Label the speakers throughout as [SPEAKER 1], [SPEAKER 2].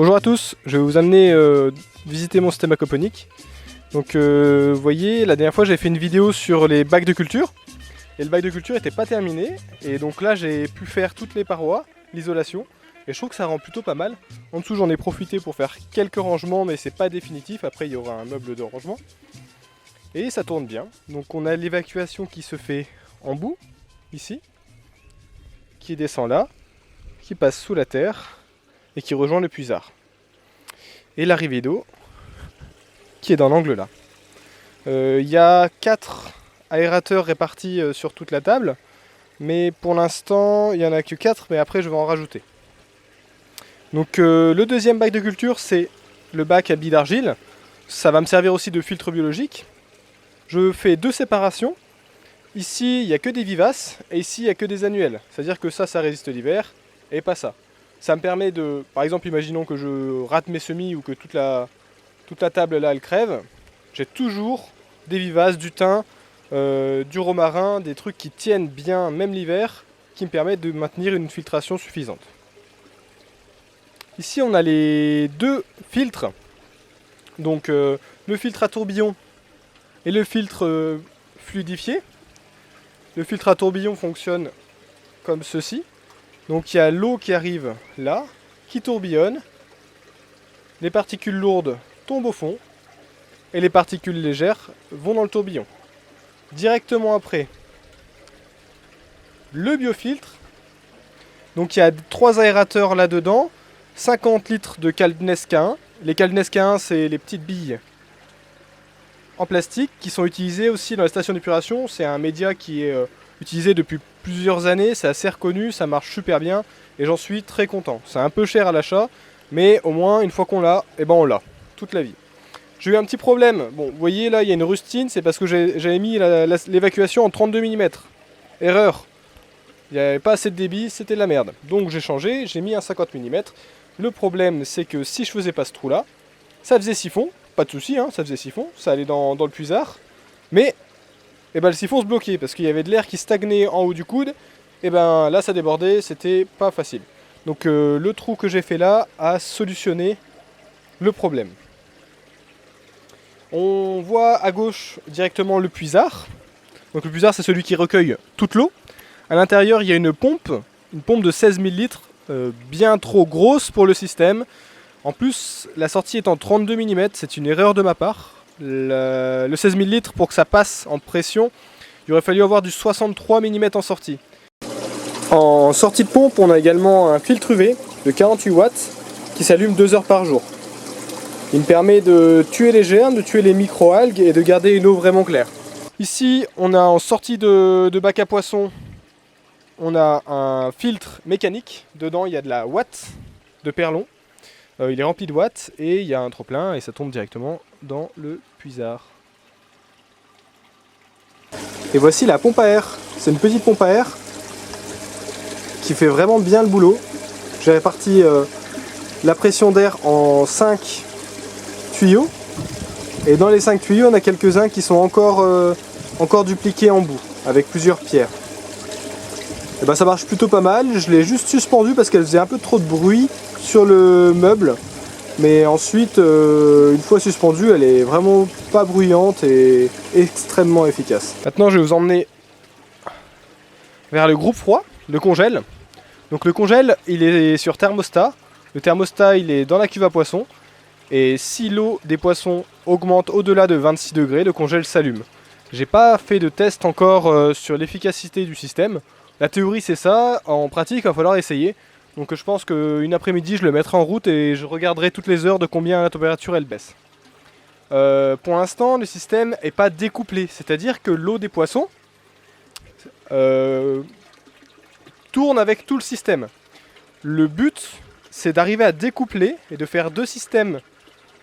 [SPEAKER 1] Bonjour à tous, je vais vous amener visiter mon système aquaponique. Donc vous voyez, la dernière fois j'avais fait une vidéo sur les bacs de culture. Et le bac de culture n'était pas terminé. Et donc là j'ai pu faire toutes les parois, l'isolation. Et je trouve que ça rend plutôt pas mal. En dessous j'en ai profité pour faire quelques rangements, mais c'est pas définitif. Après il y aura un meuble de rangement. Et ça tourne bien. Donc on a l'évacuation qui se fait en bout, ici. Qui descend là, qui passe sous la terre et qui rejoint le puisard. Et l'arrivée d'eau qui est dans l'angle là. Il y a 4 aérateurs répartis sur toute la table, mais pour l'instant il n'y en a que 4, mais après je vais en rajouter. Donc le deuxième bac de culture, c'est le bac à billes d'argile. Ça va me servir aussi de filtre biologique. Je fais 2 séparations. Ici il n'y a que des vivaces et ici il n'y a que des annuels. C'est-à-dire que ça résiste l'hiver et pas ça. Ça me permet de, par exemple, imaginons que je rate mes semis ou que toute la table là elle crève. J'ai toujours des vivaces, du thym, du romarin, des trucs qui tiennent bien même l'hiver, qui me permettent de maintenir une filtration suffisante. Ici on a les 2 filtres, donc le filtre à tourbillon et le filtre fluidifié. Le filtre à tourbillon fonctionne comme ceci. Donc il y a l'eau qui arrive là, qui tourbillonne, les particules lourdes tombent au fond, et les particules légères vont dans le tourbillon. Directement après, le biofiltre, donc il y a 3 aérateurs là-dedans, 50 litres de Caldnes K1. Les Caldnes K1, c'est les petites billes en plastique qui sont utilisées aussi dans les stations d'épuration. C'est un média qui est utilisé depuis plusieurs années, c'est assez reconnu, ça marche super bien et j'en suis très content. C'est un peu cher à l'achat, mais au moins une fois qu'on l'a, et ben on l'a, toute la vie. J'ai eu un petit problème, bon vous voyez là il y a une rustine, c'est parce que j'avais mis l'évacuation en 32 mm. Erreur, il n'y avait pas assez de débit, c'était de la merde. Donc j'ai changé, j'ai mis un 50 mm. Le problème c'est que si je faisais pas ce trou là, ça faisait siphon, pas de souci, hein, ça faisait siphon, ça allait dans le puisard, mais et ben le siphon se bloquait parce qu'il y avait de l'air qui stagnait en haut du coude, et ben là ça débordait, c'était pas facile. Donc le trou que j'ai fait là a solutionné le problème. On voit à gauche directement le puisard. Donc le puisard c'est celui qui recueille toute l'eau. À l'intérieur il y a une pompe de 16 000 litres, bien trop grosse pour le système. En plus la sortie est en 32 mm, c'est une erreur de ma part. Le 16 000 litres, pour que ça passe en pression, il aurait fallu avoir du 63 mm en sortie. En sortie de pompe, on a également un filtre UV de 48 watts qui s'allume 2 heures par jour. Il me permet de tuer les germes, de tuer les micro-algues et de garder une eau vraiment claire. Ici, on a en sortie de bac à poissons, on a un filtre mécanique. Dedans, il y a de la ouate de perlon. Il est rempli de watts et il y a un trop-plein et ça tombe directement dans le puisard. Et voici la pompe à air. C'est une petite pompe à air qui fait vraiment bien le boulot. J'ai réparti la pression d'air en 5 tuyaux. Et dans les 5 tuyaux, on a quelques-uns qui sont encore dupliqués en bout, avec plusieurs pierres. Et ben ça marche plutôt pas mal. Je l'ai juste suspendu parce qu'elle faisait un peu trop de bruit sur le meuble. Mais ensuite, une fois suspendue, elle est vraiment pas bruyante et extrêmement efficace. Maintenant, je vais vous emmener vers le groupe froid, le congèle. Donc le congèle, il est sur thermostat. Le thermostat, il est dans la cuve à poissons. Et si l'eau des poissons augmente au-delà de 26 degrés, le congèle s'allume. J'ai pas fait de test encore sur l'efficacité du système. La théorie, c'est ça. En pratique, il va falloir essayer. Donc je pense qu'une après-midi je le mettrai en route et je regarderai toutes les heures de combien la température elle baisse. Pour l'instant le système n'est pas découplé, c'est-à-dire que l'eau des poissons tourne avec tout le système. Le but c'est d'arriver à découpler et de faire 2 systèmes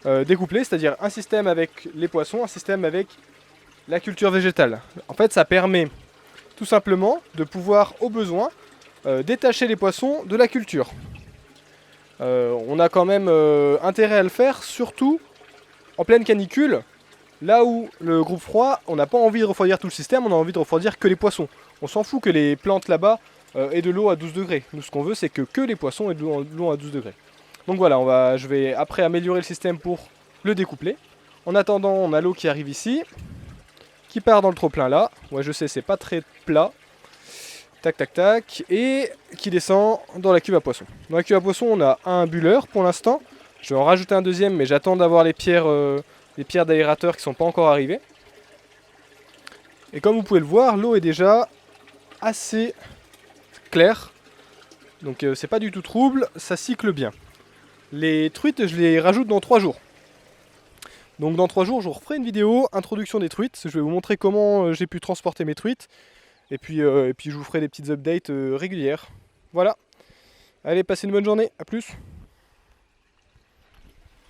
[SPEAKER 1] découplés, c'est-à-dire un système avec les poissons, un système avec la culture végétale. En fait ça permet tout simplement de pouvoir au besoin détacher les poissons de la culture. On a quand même intérêt à le faire, surtout en pleine canicule, là où le groupe froid, on n'a pas envie de refroidir tout le système, on a envie de refroidir que les poissons. On s'en fout que les plantes là-bas aient de l'eau à 12 degrés. Nous ce qu'on veut c'est que les poissons aient de l'eau à 12 degrés. Donc voilà, je vais après améliorer le système pour le découpler. En attendant, on a l'eau qui arrive ici, qui part dans le trop-plein là. Ouais, je sais, c'est pas très plat. Tac, tac, tac. Et qui descend dans la cuve à poisson. Dans la cuve à poisson, on a un bulleur pour l'instant. Je vais en rajouter un deuxième, mais j'attends d'avoir les pierres d'aérateur qui sont pas encore arrivées. Et comme vous pouvez le voir, l'eau est déjà assez claire. Donc c'est pas du tout trouble, ça cycle bien. Les truites, je les rajoute dans 3 jours. Donc dans 3 jours, je vous referai une vidéo, introduction des truites. Je vais vous montrer comment j'ai pu transporter mes truites. Et puis je vous ferai des petites updates régulières. Voilà. Allez, passez une bonne journée, à plus.